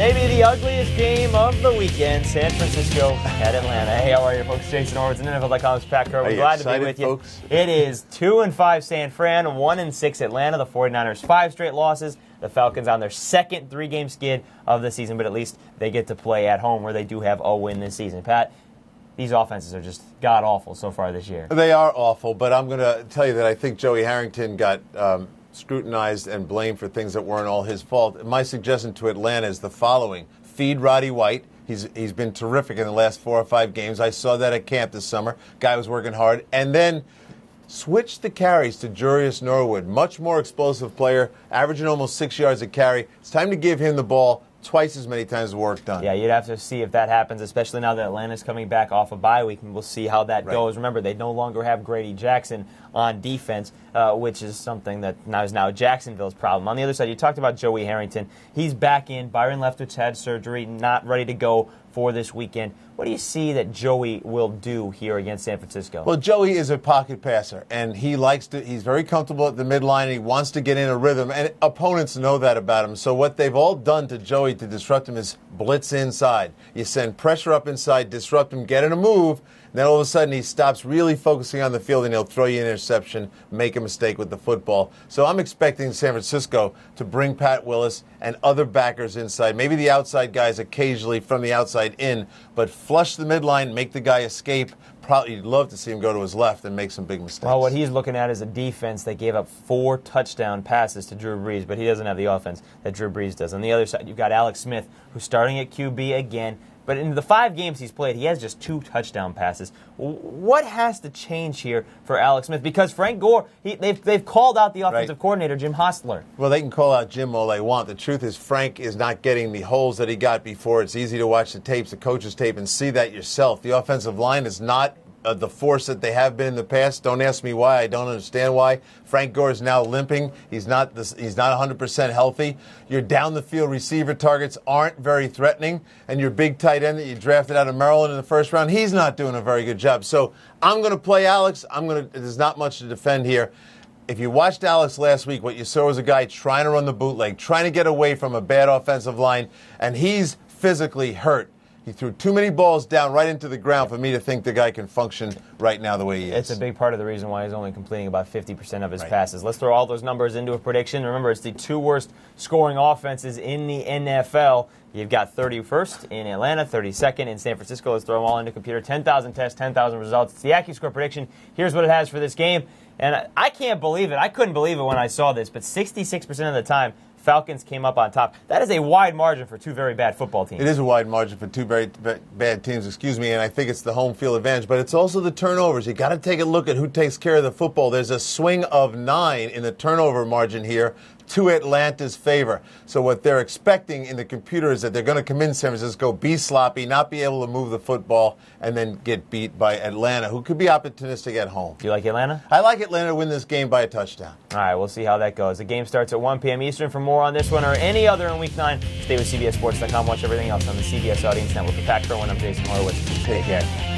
Maybe the ugliest game of the weekend, San Francisco at Atlanta. Hey, how are you, folks? Jason Horowitz and NFL.com's Pat Kerr. We're glad to be with you. Folks? It is 2-5 San Fran, 1-6 Atlanta. The 49ers, 5 straight losses. The Falcons on their second 3-game skid of the season, but at least they get to play at home where they do have a win this season. Pat, these offenses are just god-awful so far this year. They are awful, but I'm going to tell you that I think Joey Harrington got scrutinized and blamed for things that weren't all his fault. My suggestion to Atlanta is the following. Feed Roddy White. He's been terrific in the last 4 or 5 games. I saw that at camp this summer. Guy was working hard. And then switch the carries to Jurius Norwood. Much more explosive player, averaging almost 6 yards a carry. It's time to give him the ball twice as many times the work done. Yeah, you'd have to see if that happens, especially now that Atlanta's coming back off a bye week, and we'll see how that goes. Remember, they no longer have Grady Jackson on defense, which is something that now is Jacksonville's problem. On the other side, you talked about Joey Harrington. He's back in. Byron Leftwich had surgery, not ready to go for this weekend. What do you see that Joey will do here against San Francisco? Well, Joey is a pocket passer, and he's very comfortable at the midline, and he wants to get in a rhythm, and opponents know that about him. So what they've all done to Joey to disrupt him is blitz inside. You send pressure up inside, disrupt him, get in a move, then all of a sudden he stops really focusing on the field, and he'll throw you an interception, make a mistake with the football. So I'm expecting San Francisco to bring Pat Willis and other backers inside, maybe the outside guys occasionally from the outside in, but flush the midline, make the guy escape. Probably you'd love to see him go to his left and make some big mistakes. Well, what he's looking at is a defense that gave up 4 touchdown passes to Drew Brees, but he doesn't have the offense that Drew Brees does. On the other side, you've got Alex Smith, who's starting at QB again. But in the 5 games he's played, he has just 2 touchdown passes. What has to change here for Alex Smith? Because Frank Gore, they've called out the offensive coordinator, Jim Hostler. Well, they can call out Jim all they want. The truth is Frank is not getting the holes that he got before. It's easy to watch the tapes, the coach's tape, and see that yourself. The offensive line is not the force that they have been in the past. Don't ask me why. I don't understand why. Frank Gore is now limping. He's not 100% healthy. Your down-the-field receiver targets aren't very threatening. And your big tight end that you drafted out of Maryland in the first round, he's not doing a very good job. So I'm going to play Alex. There's not much to defend here. If you watched Alex last week, what you saw was a guy trying to run the bootleg, trying to get away from a bad offensive line, and he's physically hurt. He threw too many balls down right into the ground for me to think the guy can function right now the way he is. It's a big part of the reason why he's only completing about 50% of his passes. Let's throw all those numbers into a prediction. Remember, it's the 2 worst scoring offenses in the NFL. You've got 31st in Atlanta, 32nd in San Francisco. Let's throw them all into a computer. 10,000 tests, 10,000 results. It's the AccuScore prediction. Here's what it has for this game. And I can't believe it. I couldn't believe it when I saw this, but 66% of the time, Falcons came up on top. That is a wide margin for 2 very bad football teams. It is a wide margin for 2 very bad teams, and I think it's the home field advantage, but it's also the turnovers. You got to take a look at who takes care of the football. There's a swing of 9 in the turnover margin here to Atlanta's favor. So what they're expecting in the computer is that they're going to come in San Francisco, be sloppy, not be able to move the football, and then get beat by Atlanta, who could be opportunistic at home. Do you like Atlanta? I like Atlanta to win this game by a touchdown. All right, we'll see how that goes. The game starts at 1 p.m. Eastern. For more on this one or any other in Week 9, stay with CBSSports.com. Watch everything else on the CBS Audience Network. For Pat Kerwin, I'm Jason Horowitz. Take care.